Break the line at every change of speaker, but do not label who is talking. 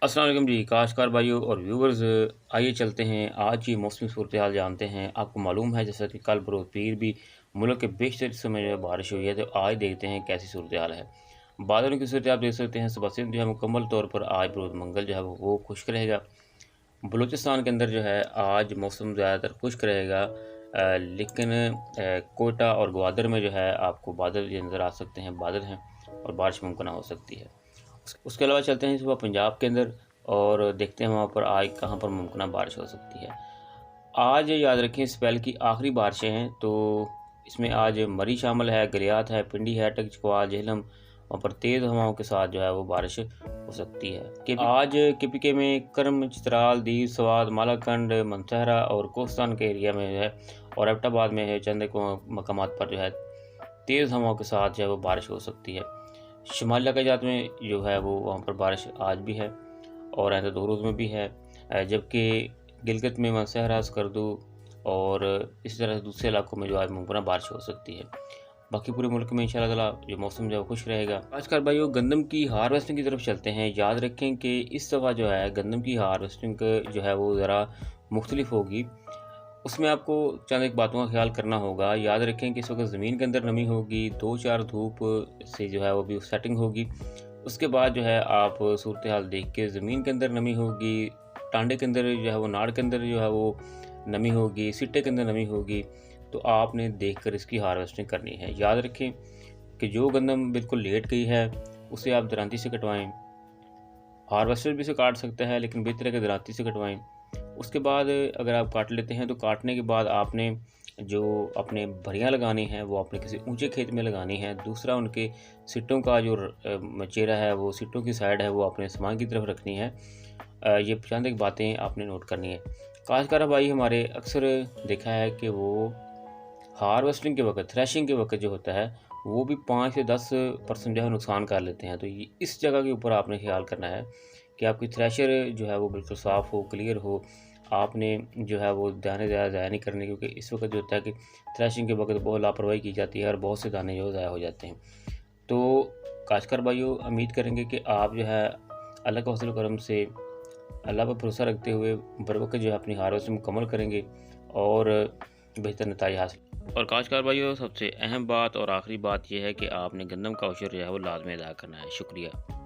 अस्सलाम वालेकुम जी, काश्तकार भाइयों और व्यूवर्स, आइए चलते हैं आज की मौसमी सूरत हाल जानते हैं। आपको मालूम है जैसा कि कल बरोज़ पीर भी मुल्क के बेशतर हिस्सों में जो है बारिश हुई है, तो आज देखते हैं कैसी सूरत हाल है। बादलों की सूरत आप देख सकते हैं, सुबह से जो है मुकम्मल तौर पर आज बरोज़ मंगल जो है वो खुश्क रहेगा। बलूचिस्तान के अंदर जो है आज मौसम ज़्यादातर खुश्क रहेगा, लेकिन कोयटा और ग्वादर में जो है आपको बादल ये नज़र आ सकते हैं, बादल हैं और बारिश मुमकिन हो सकती है। उसके अलावा चलते हैं सुबह पंजाब के अंदर और देखते हैं वहाँ पर आज कहाँ पर मुमकिन बारिश हो सकती है। आज याद रखें स्पेल की आखिरी बारिशें हैं, तो इसमें आज मरी शामिल है, गलियात है, पिंडी है, टकचकवाल, झेलम, वहाँ पर तेज़ हवाओं के साथ जो है वो बारिश हो सकती है। कि आज केपीके में करम, चित्राल, दीव, स्वात, मालाकंड, मनसहरा और कोस्तान के एरिया में जो है और एबटाबाद में है चंद मकामात पर जो है तेज़ हवाओं के साथ जो है वो बारिश हो सकती है। शुमाली इलाक़ात में जो है वो वहाँ पर बारिश आज भी है और ऐसा 2 रोज़ में भी है, जबकि गिलगित में मनसहरा, स्कर्दू और इसी तरह से दूसरे इलाकों में जो आज मुमकिन बारिश हो सकती है। बाकी पूरे मुल्क में इंशाअल्लाह ताला जो मौसम जो है वो खुश रहेगा। आजकल भाइयों गंदम की हार्वेस्टिंग की तरफ चलते हैं। याद रखें कि इस दफ़ा जो है गंदम की हार्वेस्टिंग जो है वो ज़रा मुख्तलिफ होगी। उसमें आपको चंद एक बातों का ख्याल करना होगा। याद रखें कि इस वक्त ज़मीन के अंदर नमी होगी, 2-4 धूप से जो है वो भी सेटिंग होगी। उसके बाद जो है आप सूरत हाल देख के ज़मीन के अंदर नमी होगी, टांडे के अंदर जो है वो नाड़ के अंदर जो है वो नमी होगी, सिट्टे के अंदर नमी होगी, तो आपने देख कर इसकी हार्वेस्टिंग करनी है। याद रखें कि जो गंदम बिल्कुल लेट गई है उसे आप दरांती से कटवाएँ। हार्वेस्टर भी इसे काट सकता है, लेकिन बेहतर है कि दरांती से कटवाएँ। उसके बाद अगर आप काट लेते हैं तो काटने के बाद आपने जो अपने भरियाँ लगानी हैं वो आपने किसी ऊंचे खेत में लगानी है। दूसरा उनके सिट्टों का जो चेहरा है वो सिट्टों की साइड है वो अपने आसमान की तरफ रखनी है। ये चंद एक बातें आपने नोट करनी है। काश्तकार भाई हमारे अक्सर देखा है कि वो हार्वेस्टिंग के वक्त, थ्रेशिंग के वक्त जो होता है वो भी 5 से 10% जो है नुकसान कर लेते हैं। तो ये इस जगह के ऊपर आपने ख्याल करना है कि आपकी थ्रेशर जो है वो बिल्कुल साफ़ हो, क्लियर हो। आपने जो है वो दाने ज़ाया नहीं करने, क्योंकि इस वक्त जो होता है कि थ्रेशिंग के वक्त बहुत लापरवाही की जाती है और बहुत से दाने जो ज़ाया हो जाते हैं। तो काश्तकार भाइयों उम्मीद करेंगे कि आप जो है अल्लाह के फज़ल करम से अल्लाह पर भरोसा रखते हुए बर वक्त जो है अपनी हार्वेस्टिंग मुकम्मल करेंगे और बेहतर नतीजा हासिल। और काश्तकार भाइयों सबसे अहम बात और आखिरी बात यह है कि आपने गंदम का औशर जो है वो लाजमी अदा करना है। शुक्रिया।